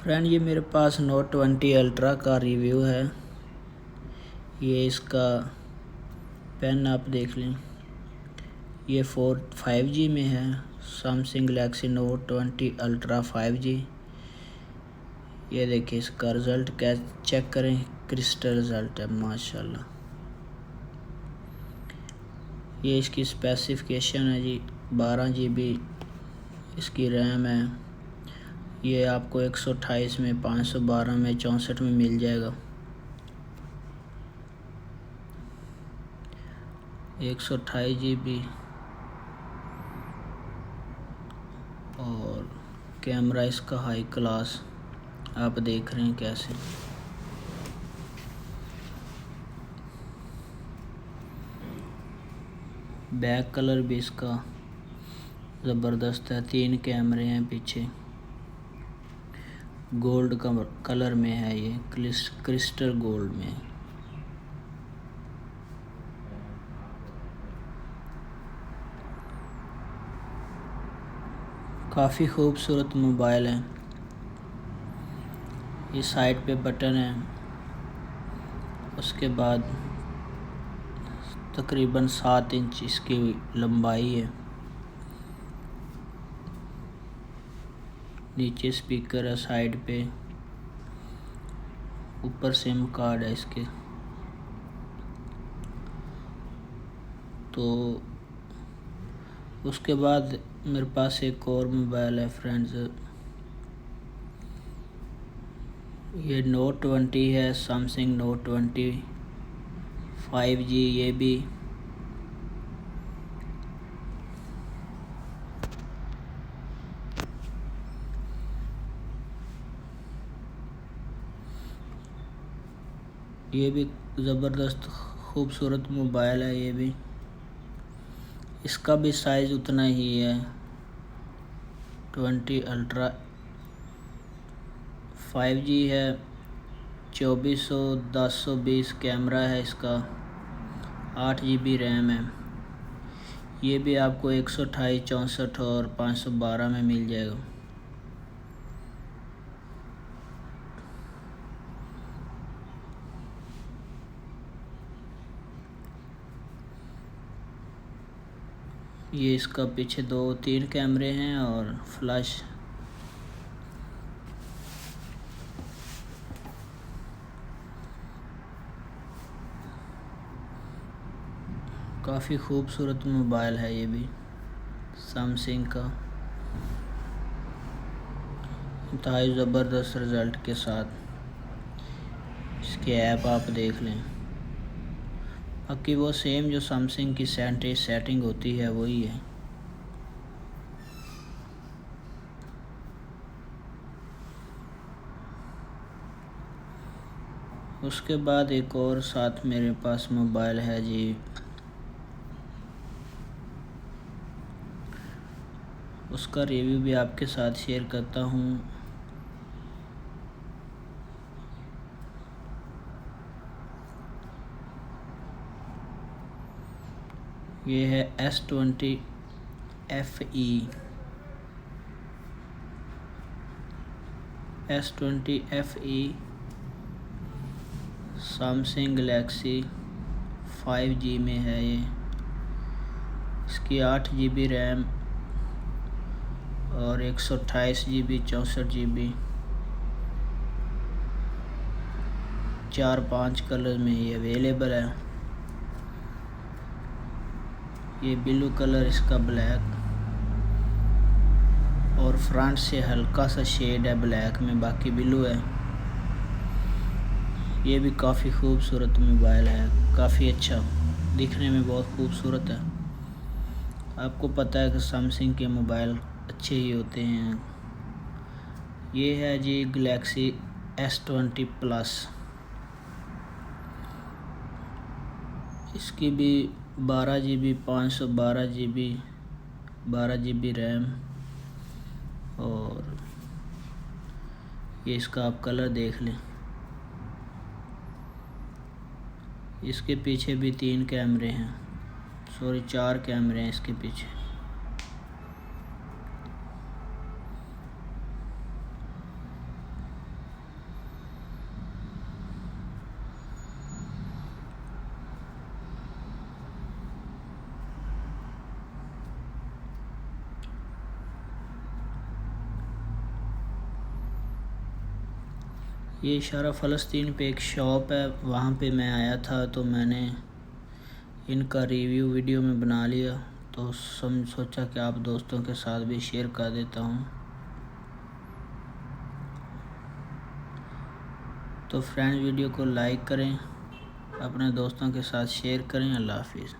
Friend ये मेरे पास note 20 ultra का रिव्यू है। ये इसका पेन आप देख लें, ये 5G में है। Samsung Galaxy note 20 ultra 5G। ये देखिए इसका रिज़ल्ट क्या चेक करें, क्रिस्टल रिज़ल्ट है माशाल्लाह। ये इसकी स्पेसिफिकेशन है जी, 12 GB इसकी रैम है। ये आपको 128 में, 512 में, 64 में मिल जाएगा। 128 GB और कैमरा इसका हाई क्लास आप देख रहे हैं कैसे। बैक कलर भी इसका ज़बरदस्त है। 3 कैमरे हैं पीछे, गोल्ड कलर में है, ये क्रिस्टल गोल्ड में है। काफ़ी खूबसूरत मोबाइल है। ये साइड पे बटन है, उसके बाद तकरीबन 7 इंच इसकी लंबाई है। नीचे स्पीकर है साइड पे, ऊपर सिम कार्ड है इसके। तो उसके बाद मेरे पास एक और मोबाइल है फ्रेंड्स, ये नोट 20 है, सैमसंग नोट 20 5G। ये भी ज़बरदस्त खूबसूरत मोबाइल है। ये भी, इसका भी साइज़ उतना ही है। 20 अल्ट्रा 5G है, 2400 1020 कैमरा है इसका, 8 GB रैम है। ये भी आपको 128, 64 और 512 में मिल जाएगा। ये इसका पीछे 2-3 कैमरे हैं और फ्लैश। काफ़ी खूबसूरत मोबाइल है ये भी सैमसंग का, इंतहाई ज़बरदस्त रिज़ल्ट के साथ। इसके ऐप आप देख लें, बाकी वो सेम जो सैमसंग की सेटिंग होती है वही है। उसके बाद एक और साथ मेरे पास मोबाइल है जी, उसका रिव्यू भी आपके साथ शेयर करता हूँ। ये है S20 FE। S20 FE Samsung Galaxy 5G में है। ये इसकी 8 GB रैम और 128 GB 64 GB 4-5 कलर में ये अवेलेबल है। ये ब्लू कलर, इसका ब्लैक और फ्रंट से हल्का सा शेड है ब्लैक में, बाकी ब्लू है। ये भी काफ़ी खूबसूरत मोबाइल है, काफ़ी अच्छा दिखने में, बहुत खूबसूरत है। आपको पता है कि सैमसंग के मोबाइल अच्छे ही होते हैं। ये है जी गैलेक्सी S20 प्लस। इसकी भी 12 GB 512 GB 12 GB रैम और ये इसका आप कलर देख लें। इसके पीछे भी 3 कैमरे हैं, 4 कैमरे हैं इसके पीछे। ये इशारा फ़लस्तीन पे एक शॉप है, वहाँ पे मैं आया था तो मैंने इनका रिव्यू वीडियो में बना लिया, तो सोचा कि आप दोस्तों के साथ भी शेयर कर देता हूँ। तो फ्रेंड वीडियो को लाइक करें, अपने दोस्तों के साथ शेयर करें। अल्लाह हाफिज़।